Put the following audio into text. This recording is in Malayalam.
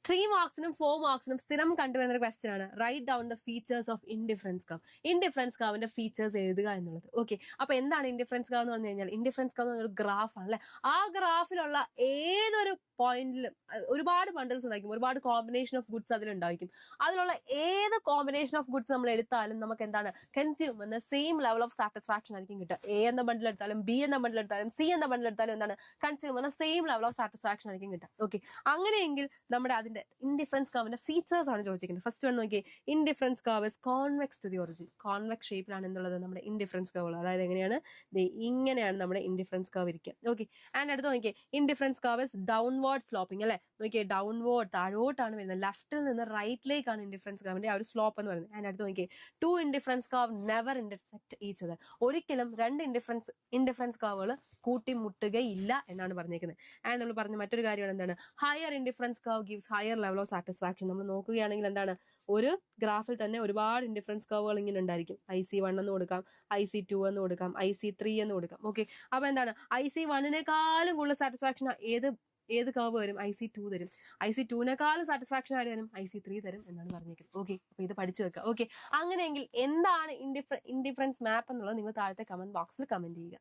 3 മാർക്സിനും 4 മാർക്സിനും സ്ഥിരം കണ്ടുവരുന്ന ഒരു ക്വസ്റ്റ്യൻ ആണ് write down the features of indifference curve. Indifference കർവിന്റെ ഫീച്ചേഴ്സ് എഴുതുക എന്നുള്ളത്. ഓക്കെ, അപ്പൊ എന്താണ് ഇൻഡിഫറൻസ് കർവ് എന്ന് പറഞ്ഞു കഴിഞ്ഞാൽ, ഇൻഡിഫറൻസ് കർവ് എന്നൊരു ഗ്രാഫ് ആണ് അല്ലെ. ആ ഗ്രാഫിലുള്ള ഏതൊരു പോയിന്റിലും ഒരുപാട് ബണ്ടിൽസ് ഉണ്ടായിരിക്കും, ഒരുപാട് കോമ്പിനേഷൻ ഓഫ് ഗുഡ്സ് അതിലുണ്ടായിരിക്കും. അതിലുള്ള ഏത് കോമ്പിനേഷൻ ഓഫ് ഗുഡ്സ് നമ്മൾ എടുത്താലും നമുക്ക് എന്താണ് കൺസ്യൂം എന്ന സെയിം ലെവൽ ഓഫ് സാറ്റിസ്ഫാക്ഷൻ ആയിരിക്കും കിട്ടുക. എ എന്ന ബണ്ടിൽ എടുത്താലും ബി എന്ന ബണ്ടിൽ എടുത്താലും സി എന്ന ബണ്ടിൽ എടുത്താലും എന്താണ് കൺസ്യൂം എന്ന സെയിം ലെവൽ ഓഫ് സാറ്റിസ്ഫാക്ഷൻ ആയിരിക്കും കിട്ടുക. ഓക്കെ, അങ്ങനെയെങ്കിൽ നമ്മുടെ അതിന്റെ ഇൻഡിഫറൻസ് കർവിന്റെ ഫീച്ചേഴ്സ് ആണ് ചോദിച്ചിരിക്കുന്നത്. ഫസ്റ്റ് വൺ നോക്കിയേ, indifference curve is convex to the origin. Convex ഷേപ്പിലാണ് എന്നുള്ളത് നമ്മുടെ ഇൻഡിഫറൻസ് കർവ്. അതായത് എങ്ങനെയാണ്, ഇങ്ങനെയാണ് നമ്മുടെ ഇൻഡിഫറൻസ് കർവ് ഇരിക്കുക. ഓക്കെ, ആൻഡ് അടുത്ത് നോക്കിയേ, indifference curve is downward sloping അല്ലെ. നോക്കിയേ, ഡൗൺവേർഡ് താഴോട്ടാണ് വരുന്നത്, ലെഫ്റ്റിൽ നിന്ന് റൈറ്റിലേക്കാണ് ഇൻഡിഫറൻസ് കർവിന്റെ ആ ഒരു സ്ലോപ്പ് എന്ന് പറയുന്നത്. ആൻഡ് അടുത്ത് നോക്കിയേ, two indifference curve never intersect each other. ഒരിക്കലും രണ്ട് ഇൻഡിഫറൻസ് കർവുകൾ കൂട്ടിമുട്ടുകയില്ല എന്നാണ് പറഞ്ഞേക്കുന്നത്. ആൻഡ് നമ്മൾ പറഞ്ഞ മറ്റൊരു കാര്യമാണ് എന്താണ്, higher indifference curve gives higher level of satisfaction. നമ്മൾ നോക്കുകയാണെങ്കിൽ എന്താണ്, ഒരു ഗ്രാഫിൽ തന്നെ ഒരുപാട് ഇൻഡിഫറൻസ് കർവുകൾ ഇങ്ങനെ ഉണ്ടായിരിക്കും. IC1 എന്ന് കൊടുക്കാം, IC2 എന്ന് കൊടുക്കാം, IC3 എന്ന് കൊടുക്കാം. ഓക്കെ, അപ്പൊ എന്താണ്, IC1-നേക്കാളും കൂടുതൽ സാറ്റിസ്ഫാക്ഷൻ ഏത് കർവ് വരും, IC2 തരും. IC2-നേക്കാളും സാറ്റിസ്ഫാക്ഷൻ ആര് തരും, IC3 തരും എന്നാണ് പറഞ്ഞേക്കുന്നത്. ഓക്കെ, അപ്പൊ ഇത് പഠിച്ചു വെക്കുക. ഓക്കെ, അങ്ങനെയെങ്കിൽ എന്താണ് ഇൻഡിഫറൻസ് മാപ്പ് എന്നുള്ളത് നിങ്ങൾ താഴത്തെ കമന്റ് ബോക്സിൽ കമന്റ് ചെയ്യുക.